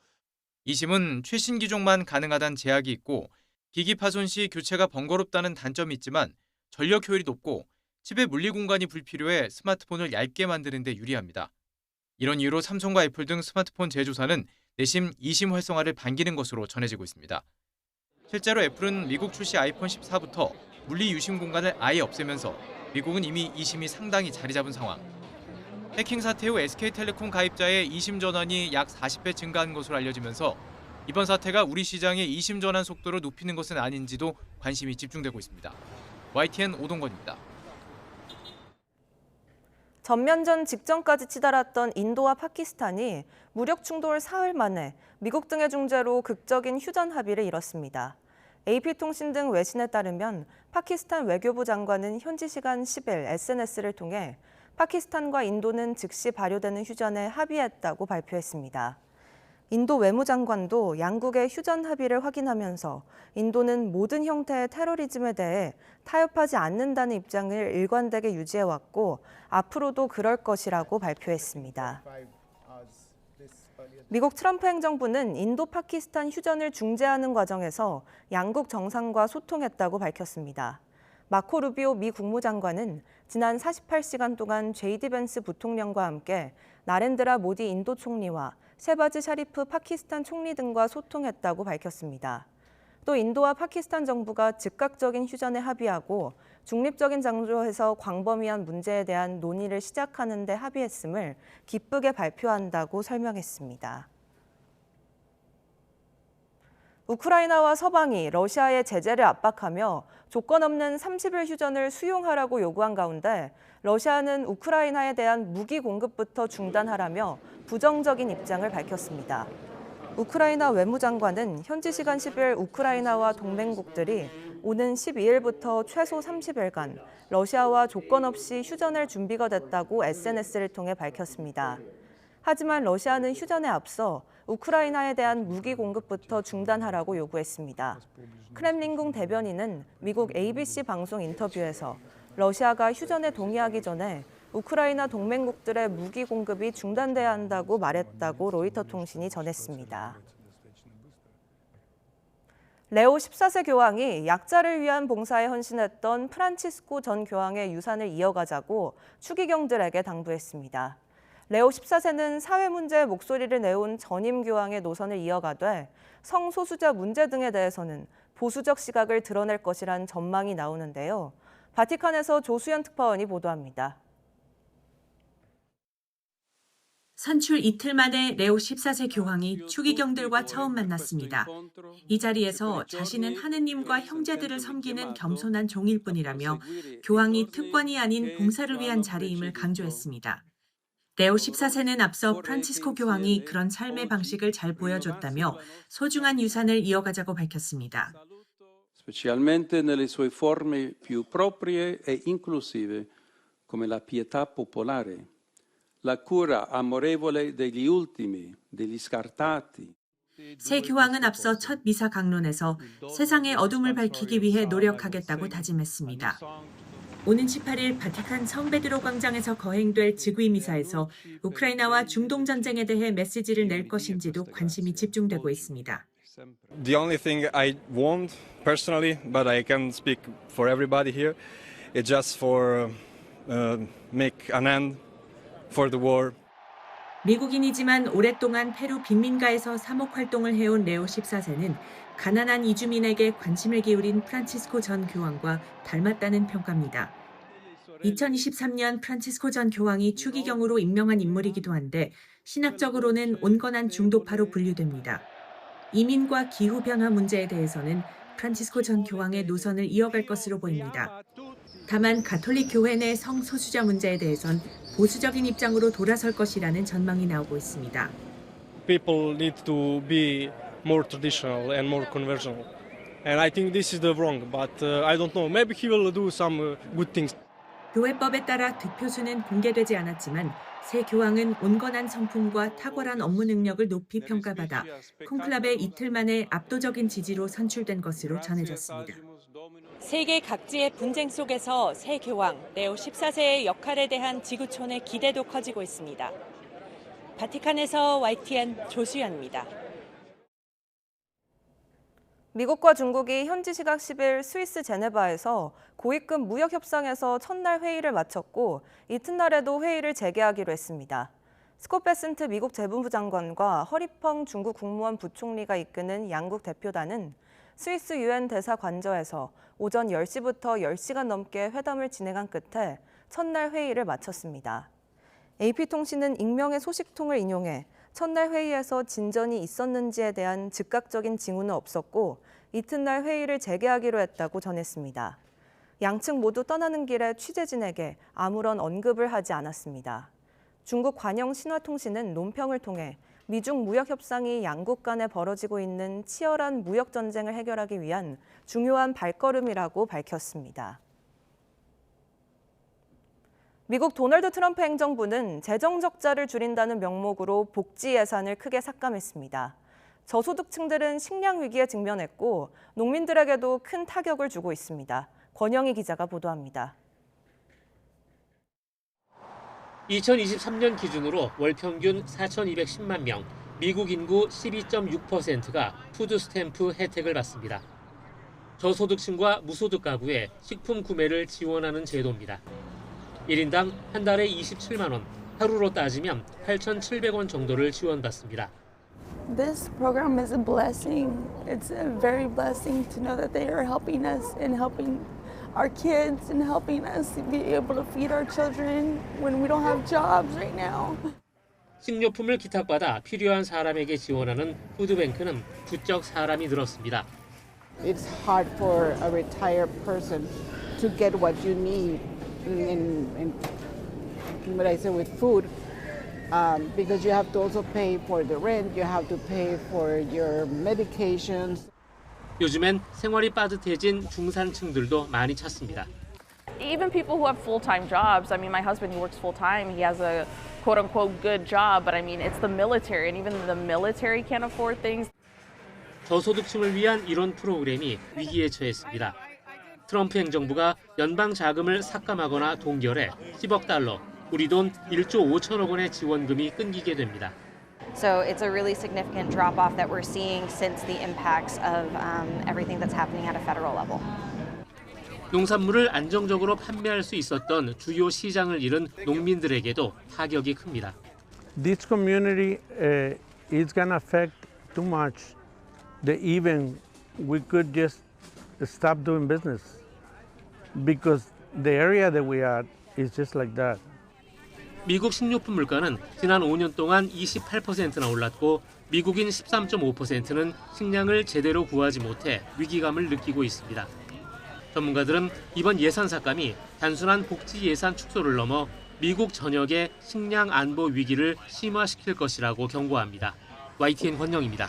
eSIM은 최신 기종만 가능하다는 제약이 있고 기기 파손 시 교체가 번거롭다는 단점이 있지만 전력 효율이 높고 칩의 물리 공간이 불필요해 스마트폰을 얇게 만드는 데 유리합니다. 이런 이유로 삼성과 애플 등 스마트폰 제조사는 내심 eSIM 활성화를 반기는 것으로 전해지고 있습니다. 실제로 애플은 미국 출시 아이폰 14부터 물리 유심 공간을 아예 없애면서 미국은 이미 eSIM이 상당히 자리 잡은 상황. 해킹 사태 후 SK텔레콤 가입자의 eSIM 전환이 약 40배 증가한 것으로 알려지면서 이번 사태가 우리 시장의 eSIM 전환 속도를 높이는 것은 아닌지도 관심이 집중되고 있습니다. YTN 오동건입니다. 전면전 직전까지 치달았던 인도와 파키스탄이 무력 충돌 사흘 만에 미국 등의 중재로 극적인 휴전 합의를 이뤘습니다. AP통신 등 외신에 따르면 파키스탄 외교부 장관은 현지 시간 10일 SNS를 통해 파키스탄과 인도는 즉시 발효되는 휴전에 합의했다고 발표했습니다. 인도 외무장관도 양국의 휴전 합의를 확인하면서 인도는 모든 형태의 테러리즘에 대해 타협하지 않는다는 입장을 일관되게 유지해왔고 앞으로도 그럴 것이라고 발표했습니다. 미국 트럼프 행정부는 인도 파키스탄 휴전을 중재하는 과정에서 양국 정상과 소통했다고 밝혔습니다. 마코 루비오 미 국무장관은 지난 48시간 동안 JD 벤스 부통령과 함께 나렌드라 모디 인도 총리와 셰바즈 샤리프 파키스탄 총리 등과 소통했다고 밝혔습니다. 또 인도와 파키스탄 정부가 즉각적인 휴전에 합의하고 중립적인 장소에서 광범위한 문제에 대한 논의를 시작하는 데 합의했음을 기쁘게 발표한다고 설명했습니다. 우크라이나와 서방이 러시아의 제재를 압박하며 조건 없는 30일 휴전을 수용하라고 요구한 가운데 러시아는 우크라이나에 대한 무기 공급부터 중단하라며 부정적인 입장을 밝혔습니다. 우크라이나 외무장관은 현지 시간 10일 우크라이나와 동맹국들이 오는 12일부터 최소 30일간 러시아와 조건 없이 휴전할 준비가 됐다고 SNS를 통해 밝혔습니다. 하지만 러시아는 휴전에 앞서 우크라이나에 대한 무기 공급부터 중단하라고 요구했습니다. 크렘린궁 대변인은 미국 ABC 방송 인터뷰에서 러시아가 휴전에 동의하기 전에 우크라이나 동맹국들의 무기 공급이 중단돼야 한다고 말했다고 로이터 통신이 전했습니다. 레오 14세 교황이 약자를 위한 봉사에 헌신했던 프란치스코 전 교황의 유산을 이어가자고 추기경들에게 당부했습니다. 레오 14세는 사회 문제에 목소리를 내온 전임 교황의 노선을 이어가되 성소수자 문제 등에 대해서는 보수적 시각을 드러낼 것이란 전망이 나오는데요. 바티칸에서 조수연 특파원이 보도합니다. 선출 이틀 만에 레오 14세 교황이 추기경들과 처음 만났습니다. 이 자리에서 자신은 하느님과 형제들을 섬기는 겸손한 종일 뿐이라며 교황이 특권이 아닌 봉사를 위한 자리임을 강조했습니다. 레오 14세는 앞서 프란치스코 교황이 그런 삶의 방식을 잘 보여줬다며 소중한 유산을 이어가자고 밝혔습니다. Specialmente nelle sue forme più proprie e inclusive, come la pietà popolare, la cura amorevole degli ultimi, degli scartati. 새 교황은 앞서 첫 미사 강론에서 세상의 어둠을 밝히기 위해 노력하겠다고 다짐했습니다. 오는 18일 바티칸 성베드로 광장에서 거행될 즉위 미사에서 우크라이나와 중동 전쟁에 대해 메시지를 낼 것인지도 관심이 집중되고 있습니다. The only thing I want personally, but I can speak for everybody here, is just for make an end for the war. 미국인이지만 오랫동안 페루 빈민가에서 사목 활동을 해온 레오 14세는 가난한 이주민에게 관심을 기울인 프란치스코 전 교황과 닮았다는 평가입니다. 2023년 프란치스코 전 교황이 추기경으로 임명한 인물이기도 한데 신학적으로는 온건한 중도파로 분류됩니다. 이민과 기후변화 문제에 대해서는 프란치스코 전 교황의 노선을 이어갈 것으로 보입니다. 다만 가톨릭 교회 내 성소수자 문제에 대해선 보수적인 입장으로 돌아설 것이라는 전망이 나오고 있습니다. People need to be more traditional and more conventional. And I think this is the wrong, but I don't know. Maybe he will do some good things. 교회법에 따라 득표수는 공개되지 않았지만 새 교황은 온건한 성품과 탁월한 업무 능력을 높이 평가받아 콘클라베 이틀 만에 압도적인 지지로 선출된 것으로 전해졌습니다. 세계 각지의 분쟁 속에서 새 교황 레오 14세의 역할에 대한 지구촌의 기대도 커지고 있습니다. 바티칸에서 YTN 조수연입니다. 미국과 중국이 현지 시각 10일 스위스 제네바에서 고위급 무역 협상에서 첫날 회의를 마쳤고 이튿날에도 회의를 재개하기로 했습니다. 스콧 베센트 미국 재무부 장관과 허리펑 중국 국무원 부총리가 이끄는 양국 대표단은 스위스 유엔 대사 관저에서 오전 10시부터 10시간 넘게 회담을 진행한 끝에 첫날 회의를 마쳤습니다. AP통신은 익명의 소식통을 인용해 첫날 회의에서 진전이 있었는지에 대한 즉각적인 징후는 없었고 이튿날 회의를 재개하기로 했다고 전했습니다. 양측 모두 떠나는 길에 취재진에게 아무런 언급을 하지 않았습니다. 중국 관영 신화통신은 논평을 통해 미중 무역 협상이 양국 간에 벌어지고 있는 치열한 무역 전쟁을 해결하기 위한 중요한 발걸음이라고 밝혔습니다. 미국 도널드 트럼프 행정부는 재정 적자를 줄인다는 명목으로 복지 예산을 크게 삭감했습니다. 저소득층들은 식량 위기에 직면했고 농민들에게도 큰 타격을 주고 있습니다. 권영희 기자가 보도합니다. 2023년 기준으로 월 평균 4,210만 명, 미국 인구 12.6%가 푸드 스탬프 혜택을 받습니다. 저소득층과 무소득 가구의 식품 구매를 지원하는 제도입니다. 1인당 한 달에 27만 원, 하루로 따지면 8,700원 정도를 지원받습니다. This program is a blessing. It's a very blessing to know that they are helping us and helping our kids and helping us be able to feed our children when we don't have jobs right now. 식료품을 기탁받아 필요한 사람에게 지원하는 푸드뱅크는 부쩍 사람이 늘었습니다. It's hard for a retired person to get what you need in what I say with food. Because you have to also pay for the rent, you have to pay for your medications. 요즘엔 생활이 빠듯해진 중산층들도 많이 찾습니다. Even people who have full-time jobs. I mean, my husband, he works full-time. He has a quote-unquote good job, but I mean, it's the military, and even the military can't afford things. 저소득층을 위한 이런 프로그램이 위기에 처했습니다. 트럼프 행정부가 연방 자금을 삭감하거나 동결해 10억 달러, 우리 돈 1조 5천억 원의 지원금이 끊기게 됩니다. So it's a really significant drop-off that we're seeing since the impacts of everything that's happening at a federal level. 농산물을 안정적으로 판매할 수 있었던 주요 시장을 잃은 농민들에게도 타격이 큽니다. This community is going to affect too much that even we could just stop doing business because the area that we are is just like that. 미국 식료품 물가는 지난 5년 동안 28%나 올랐고 미국인 13.5%는 식량을 제대로 구하지 못해 위기감을 느끼고 있습니다. 전문가들은 이번 예산 삭감이 단순한 복지 예산 축소를 넘어 미국 전역의 식량 안보 위기를 심화시킬 것이라고 경고합니다. YTN 권영입니다.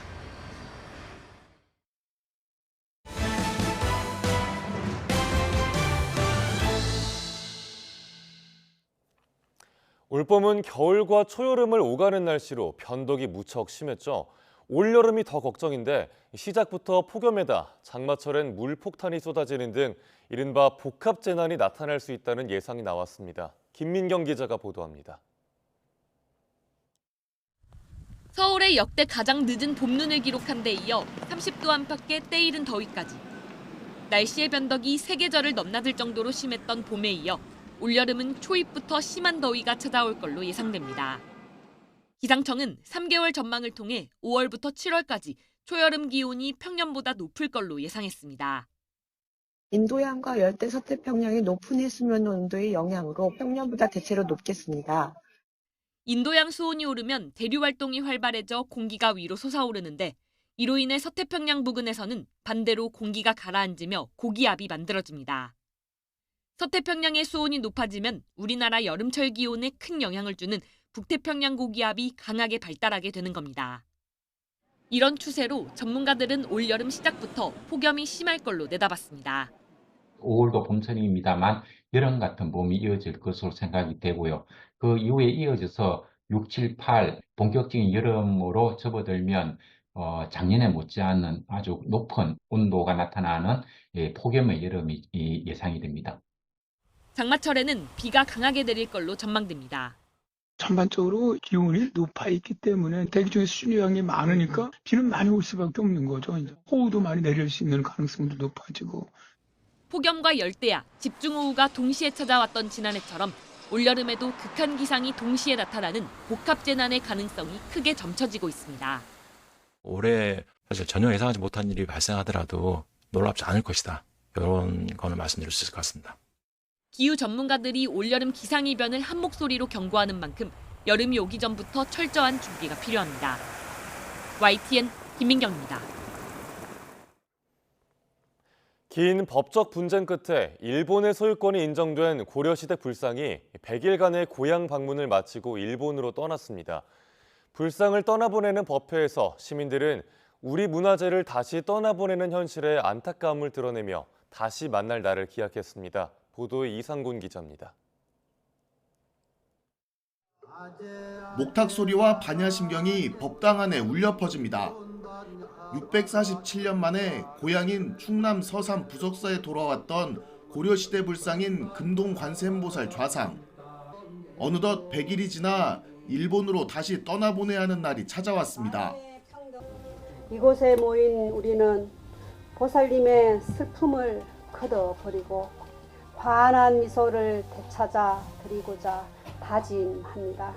올봄은 겨울과 초여름을 오가는 날씨로 변덕이 무척 심했죠. 올여름이 더 걱정인데 시작부터 폭염에다 장마철엔 물폭탄이 쏟아지는 등 이른바 복합재난이 나타날 수 있다는 예상이 나왔습니다. 김민경 기자가 보도합니다. 서울의 역대 가장 늦은 봄눈을 기록한 데 이어 30도 안팎의 때이른 더위까지. 날씨의 변덕이 세 계절을 넘나들 정도로 심했던 봄에 이어 올여름은 초입부터 심한 더위가 찾아올 걸로 예상됩니다. 기상청은 3개월 전망을 통해 5월부터 7월까지 초여름 기온이 평년보다 높을 걸로 예상했습니다. 인도양과 열대 서태평양의 높은 해수면 온도의 영향으로 평년보다 대체로 높겠습니다. 인도양 수온이 오르면 대류 활동이 활발해져 공기가 위로 솟아오르는데 이로 인해 서태평양 부근에서는 반대로 공기가 가라앉으며 고기압이 만들어집니다. 서태평양의 수온이 높아지면 우리나라 여름철 기온에 큰 영향을 주는 북태평양 고기압이 강하게 발달하게 되는 겁니다. 이런 추세로 전문가들은 올여름 시작부터 폭염이 심할 걸로 내다봤습니다. 5월도 봄철입니다만 여름 같은 봄이 이어질 것으로 생각이 되고요. 그 이후에 이어져서 6, 7, 8 본격적인 여름으로 접어들면 작년에 못지않은 아주 높은 온도가 나타나는 폭염의 여름이 예상이 됩니다. 장마철에는 비가 강하게 내릴 걸로 전망됩니다. 전반적으로 기온이 높아 있기 때문에 대기 중에 수증기량이 많으니까 비는 많이 올 수밖에 없는 거죠. 호우도 많이 내릴 수 있는 가능성도 높아지고. 폭염과 열대야, 집중호우가 동시에 찾아왔던 지난해처럼 올여름에도 극한 기상이 동시에 나타나는 복합재난의 가능성이 크게 점쳐지고 있습니다. 올해 사실 전혀 예상하지 못한 일이 발생하더라도 놀랍지 않을 것이다. 이런 거는 말씀드릴 수 있을 것 같습니다. 기후 전문가들이 올여름 기상이변을 한 목소리로 경고하는 만큼 여름이 오기 전부터 철저한 준비가 필요합니다. YTN 김민경입니다. 긴 법적 분쟁 끝에 일본의 소유권이 인정된 고려시대 불상이 100일간의 고향 방문을 마치고 일본으로 떠났습니다. 불상을 떠나보내는 법회에서 시민들은 우리 문화재를 다시 떠나보내는 현실에 안타까움을 드러내며 다시 만날 날을 기약했습니다. 보도의 이상곤 기자입니다. 목탁 소리와 반야심경이 법당 안에 울려 퍼집니다. 647년 만에 고향인 충남 서산 부석사에 돌아왔던 고려시대 불상인 금동 관세음보살 좌상. 어느덧 100일이 지나 일본으로 다시 떠나보내야 하는 날이 찾아왔습니다. 이곳에 모인 우리는 보살님의 슬픔을 걷어버리고 환한 미소를 되찾아 드리고자 다짐합니다.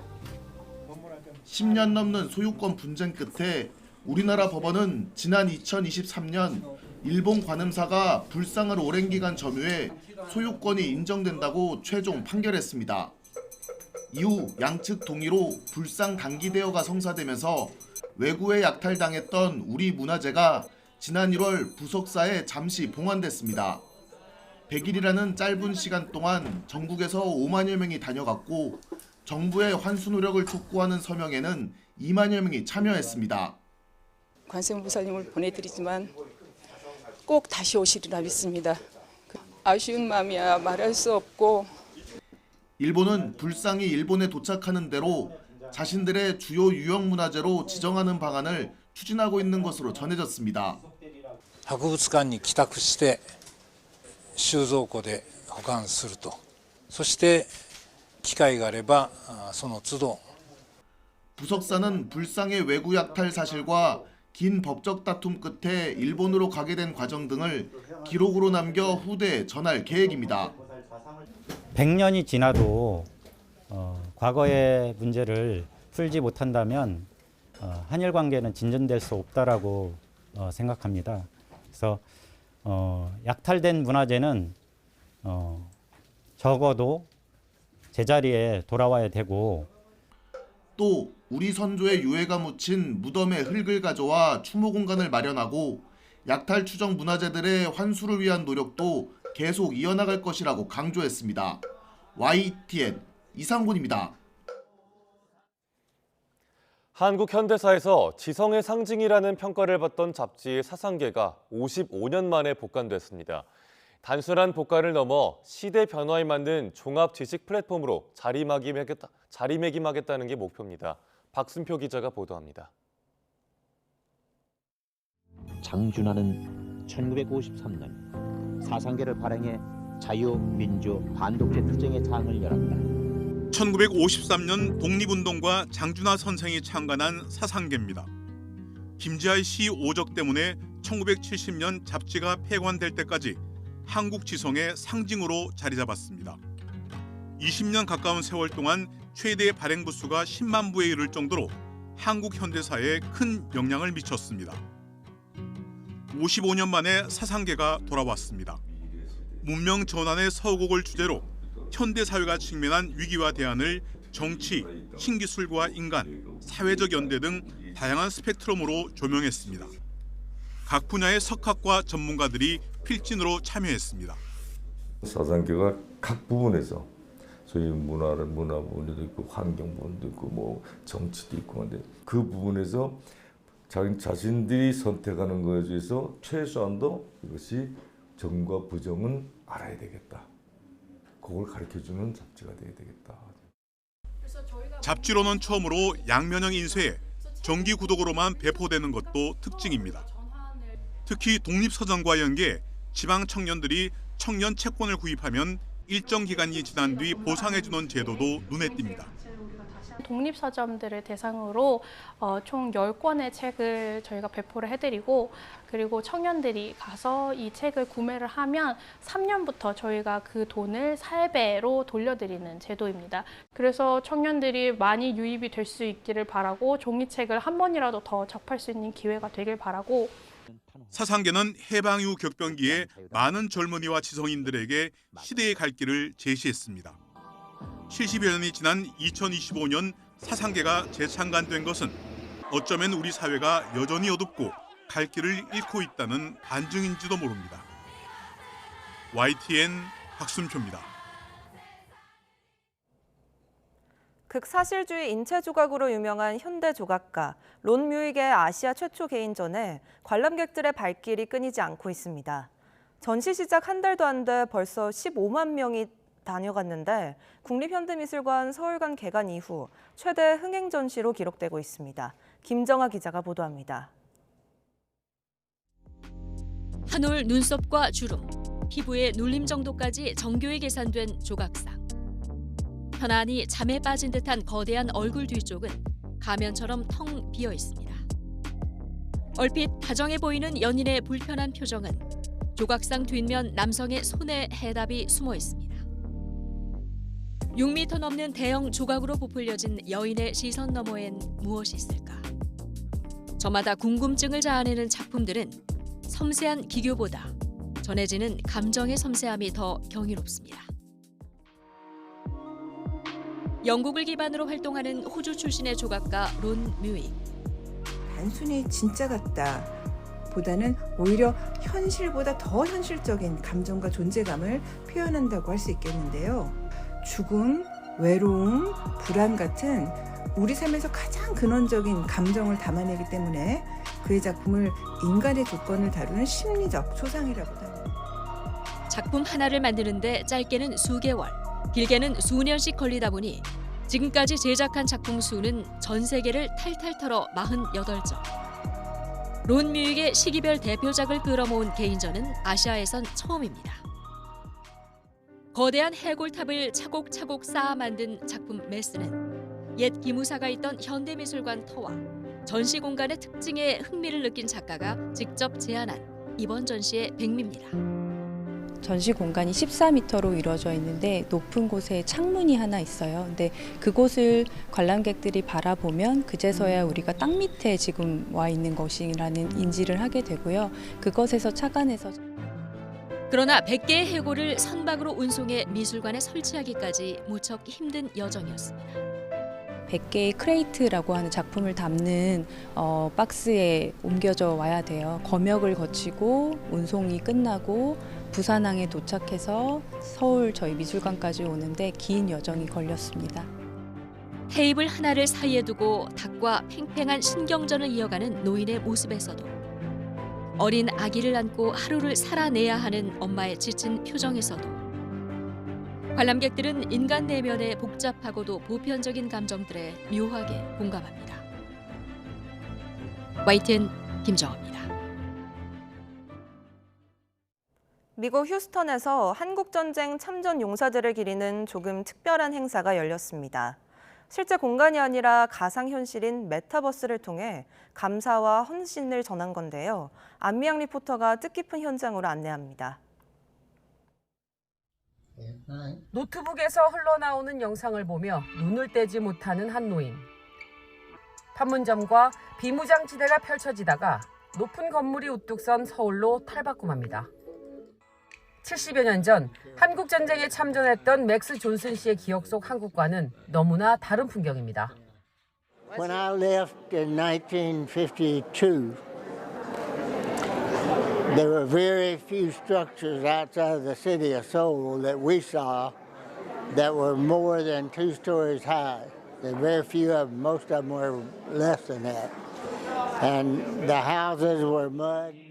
10년 넘는 소유권 분쟁 끝에 우리나라 법원은 지난 2023년 일본 관음사가 불상을 오랜 기간 점유해 소유권이 인정된다고 최종 판결했습니다. 이후 양측 동의로 불상 단기대여가 성사되면서 외구에 약탈당했던 우리 문화재가 지난 1월 부석사에 잠시 봉환됐습니다. 100일이라는 짧은 시간 동안 전국에서 5만여 명이 다녀갔고 정부의 환수 노력을 촉구하는 서명에는 2만여 명이 참여했습니다. 관세음보살님을 보내드리지만 꼭 다시 오시리라 믿습니다. 아쉬운 마음이야 말할 수 없고. 일본은 불상이 일본에 도착하는 대로 자신들의 주요 유형문화재로 지정하는 방안을 추진하고 있는 것으로 전해졌습니다. 博物館に帰宅して収蔵庫で保管すると。そして機会があればその都度。 부석사는 불상의 외구 약탈 사실과 긴 법적 다툼 끝에 일본으로 가게 된 과정 등을 기록으로 남겨 후대에 전할 계획입니다. 100년이 지나도 과거의 문제를 풀지 못한다면 한일 관계는 진전될 수 없다라고 생각합니다. 그래서 약탈된 문화재는 적어도 제자리에 돌아와야 되고 또 우리 선조의 유해가 묻힌 무덤에 흙을 가져와 추모 공간을 마련하고 약탈 추정 문화재들의 환수를 위한 노력도 계속 이어나갈 것이라고 강조했습니다. YTN 이상곤입니다. 한국 현대사에서 지성의 상징이라는 평가를 받던 잡지의 사상계가 55년 만에 복간됐습니다. 단순한 복간을 넘어 시대 변화에 맞는 종합 지식 플랫폼으로 자리매김하겠다는 게 목표입니다. 박순표 기자가 보도합니다. 장준하는 1953년 사상계를 발행해 자유, 민주, 반독재 투쟁의 장을 열었다. 1953년 독립운동과 장준하 선생이 창간한 사상계입니다. 김지하의 시 오적 때문에 1970년 잡지가 폐관될 때까지 한국 지성의 상징으로 자리 잡았습니다. 20년 가까운 세월 동안 최대 발행 부수가 10만 부에 이를 정도로 한국 현대사에 큰 영향을 미쳤습니다. 55년 만에 사상계가 돌아왔습니다. 문명 전환의 서곡을 주제로 현대 사회가 직면한 위기와 대안을 정치, 신기술과 인간, 사회적 연대 등 다양한 스펙트럼으로 조명했습니다. 각 분야의 석학과 전문가들이 필진으로 참여했습니다. 사상계가 각 부분에서 소위 문화 부분도 있고 환경 부분도 있고 뭐 정치도 있고 한데 그 부분에서 자신들이 선택하는 것에 대해서 최소한도 이것이 정과 부정은 알아야 되겠다. 그걸 가르쳐주는 잡지가 돼야 되겠다. 잡지로는 처음으로 양면형 인쇄에 정기 구독으로만 배포되는 것도 특징입니다. 특히 독립서점과 연계해 지방 청년들이 청년 책권을 구입하면 일정 기간이 지난 뒤 보상해주는 제도도 눈에 띕니다. 독립서점들을 대상으로 총 10권의 책을 저희가 배포를 해드리고 그리고 청년들이 가서 이 책을 구매를 하면 3년부터 저희가 그 돈을 3배로 돌려드리는 제도입니다. 그래서 청년들이 많이 유입이 될 수 있기를 바라고 종이책을 한 번이라도 더 접할 수 있는 기회가 되길 바라고 사상계는 해방 이후 격변기에 많은 젊은이와 지성인들에게 시대의 갈 길을 제시했습니다. 70여 년이 지난 2025년 사상계가 재창간된 것은 어쩌면 우리 사회가 여전히 어둡고 갈 길을 잃고 있다는 반증인지도 모릅니다. YTN 박순표입니다. 극사실주의 인체 조각으로 유명한 현대 조각가 론 뮤익의 아시아 최초 개인전에 관람객들의 발길이 끊이지 않고 있습니다. 전시 시작 한 달도 안 돼 벌써 15만 명이 다녀갔는데 국립현대미술관 서울관 개관 이후 최대 흥행 전시로 기록되고 있습니다. 김정아 기자가 보도합니다. 한 올 눈썹과 주름, 피부의 눌림 정도까지 정교히 계산된 조각상. 편안히 잠에 빠진 듯한 거대한 얼굴 뒤쪽은 가면처럼 텅 비어 있습니다. 얼핏 다정해 보이는 연인의 불편한 표정은 조각상 뒷면 남성의 손에 해답이 숨어 있습니다. 6m 넘는 대형 조각으로 부풀려진 여인의 시선 너머엔 무엇이 있을까? 저마다 궁금증을 자아내는 작품들은 섬세한 기교보다 전해지는 감정의 섬세함이 더 경이롭습니다. 영국을 기반으로 활동하는 호주 출신의 조각가 론 뮤익. 단순히 진짜 같다 보다는 오히려 현실보다 더 현실적인 감정과 존재감을 표현한다고 할 수 있겠는데요. 죽음, 외로움, 불안 같은 우리 삶에서 가장 근원적인 감정을 담아내기 때문에 그의 작품을 인간의 조건을 다루는 심리적 초상이라고도 합니다. 작품 하나를 만드는데 짧게는 수개월, 길게는 수년씩 걸리다 보니 지금까지 제작한 작품 수는 전 세계를 탈탈 털어 48점. 론 뮤익의 시기별 대표작을 끌어모은 개인전은 아시아에선 처음입니다. 거대한 해골탑을 차곡차곡 쌓아 만든 작품 메스는 옛 기무사가 있던 현대미술관 터와 전시 공간의 특징에 흥미를 느낀 작가가 직접 제안한 이번 전시의 백미입니다. 전시 공간이 14m로 이루어져 있는데 높은 곳에 창문이 하나 있어요. 근데 그곳을 관람객들이 바라보면 그제서야 우리가 땅 밑에 지금 와 있는 것이라는 인지를 하게 되고요. 그것에서 착안해서 그러나 100개의 해골을 선박으로 운송해 미술관에 설치하기까지 무척 힘든 여정이었습니다. 100개의 크레이트라고 하는 작품을 담는 박스에 옮겨져 와야 돼요. 검역을 거치고 운송이 끝나고 부산항에 도착해서 서울 저희 미술관까지 오는데 긴 여정이 걸렸습니다. 테이블 하나를 사이에 두고 닭과 팽팽한 신경전을 이어가는 노인의 모습에서도 어린 아기를 안고 하루를 살아내야 하는 엄마의 지친 표정에서도 관람객들은 인간 내면의 복잡하고도 보편적인 감정들에 묘하게 공감합니다. YTN 김정아입니다. 미국 휴스턴에서 한국전쟁 참전 용사들을 기리는 조금 특별한 행사가 열렸습니다. 실제 공간이 아니라 가상현실인 메타버스를 통해 감사와 헌신을 전한 건데요. 안미양 리포터가 뜻깊은 현장으로 안내합니다. 노트북에서 흘러나오는 영상을 보며 눈을 떼지 못하는 한 노인. 판문점과 비무장지대가 펼쳐지다가 높은 건물이 우뚝 선 서울로 탈바꿈합니다. 70여 년 전 한국전쟁에 참전했던 맥스 존슨 씨의 기억 속 한국과는 너무나 다른 풍경입니다. When I left in 1952, there were very few structures outside of the city of Seoul that we saw that were more than 2 stories high. There were very few of them. Most of them were less than that. And the houses were mud.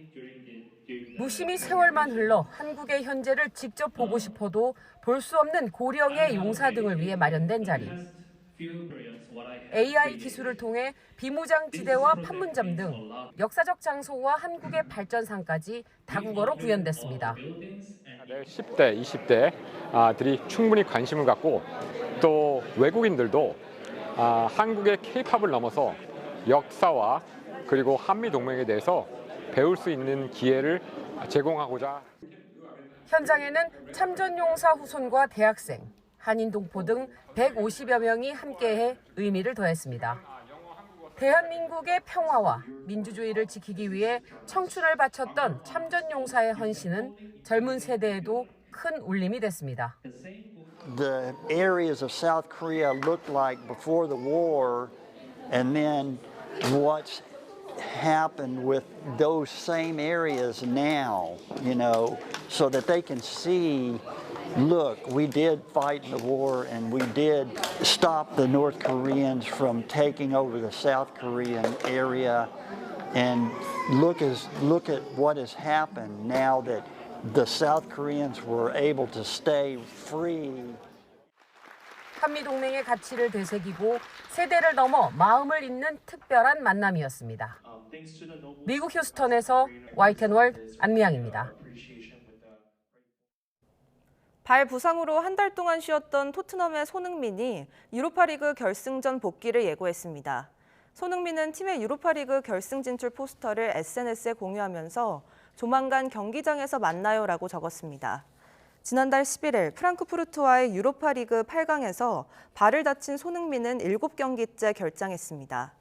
무심히 세월만 흘러 한국의 현재를 직접 보고 싶어도 볼 수 없는 고령의 용사 등을 위해 마련된 자리. AI 기술을 통해 비무장지대와 판문점 등 역사적 장소와 한국의 발전상까지 다국어로 구현됐습니다. 10대, 20대들이 충분히 관심을 갖고 또 외국인들도 한국의 K-팝을 넘어서 역사와 그리고 한미동맹에 대해서 배울 수 있는 기회를 제공하고자. 현장에는 참전용사 후손과 대학생, 한인 동포 등 150여 명이 함께해 의미를 더했습니다. 대한민국의 평화와 민주주의를 지키기 위해 청춘을 바쳤던 참전용사의 헌신은 젊은 세대에도 큰 울림이 됐습니다. The areas of South Korea looked like before the war, and then what's happened with those same areas now, you know, so that they can see, look, we did fight in the war and we did stop the North Koreans from taking over the South Korean area, and look at what has happened now that the South Koreans were able to stay free. 한미동맹의 가치를 되새기고 세대를 넘어 마음을 잇는 특별한 만남이었습니다. 미국 휴스턴에서 YTN 월드 안미양입니다. 발 부상으로 한 달 동안 쉬었던 토트넘의 손흥민이 유로파리그 결승전 복귀를 예고했습니다. 손흥민은 팀의 유로파리그 결승 진출 포스터를 SNS에 공유하면서 조만간 경기장에서 만나요라고 적었습니다. 지난달 11일 프랑크푸르트와의 유로파리그 8강에서 발을 다친 손흥민은 7경기째 결장했습니다.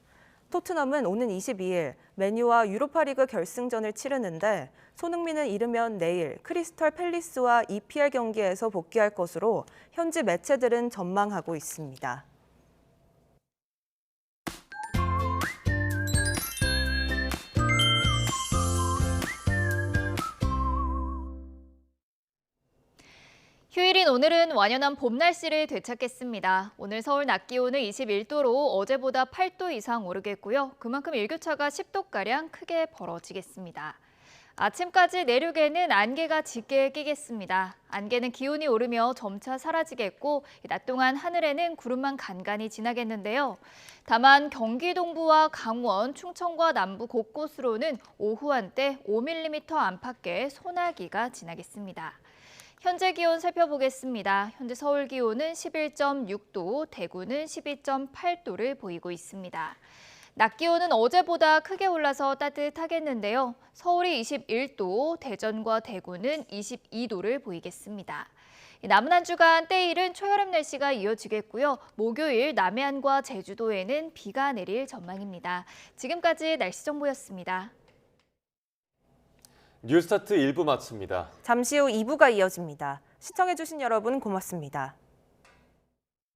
토트넘은 오는 22일 맨유와 유로파리그 결승전을 치르는데 손흥민은 이르면 내일 크리스털 팰리스와 EPL 경기에서 복귀할 것으로 현지 매체들은 전망하고 있습니다. 휴일인 오늘은 완연한 봄 날씨를 되찾겠습니다. 오늘 서울 낮 기온은 21도로 어제보다 8도 이상 오르겠고요. 그만큼 일교차가 10도가량 크게 벌어지겠습니다. 아침까지 내륙에는 안개가 짙게 끼겠습니다. 안개는 기온이 오르며 점차 사라지겠고 낮 동안 하늘에는 구름만 간간히 지나겠는데요. 다만 경기 동부와 강원, 충청과 남부 곳곳으로는 오후 한때 5mm 안팎의 소나기가 지나겠습니다. 현재 기온 살펴보겠습니다. 현재 서울 기온은 11.6도, 대구는 12.8도를 보이고 있습니다. 낮 기온은 어제보다 크게 올라서 따뜻하겠는데요. 서울이 21도, 대전과 대구는 22도를 보이겠습니다. 남은 한 주간 때일은 초여름 날씨가 이어지겠고요. 목요일 남해안과 제주도에는 비가 내릴 전망입니다. 지금까지 날씨 정보였습니다. 뉴스타트 1부 마칩니다. 잠시 후 2부가 이어집니다. 시청해주신 여러분 고맙습니다.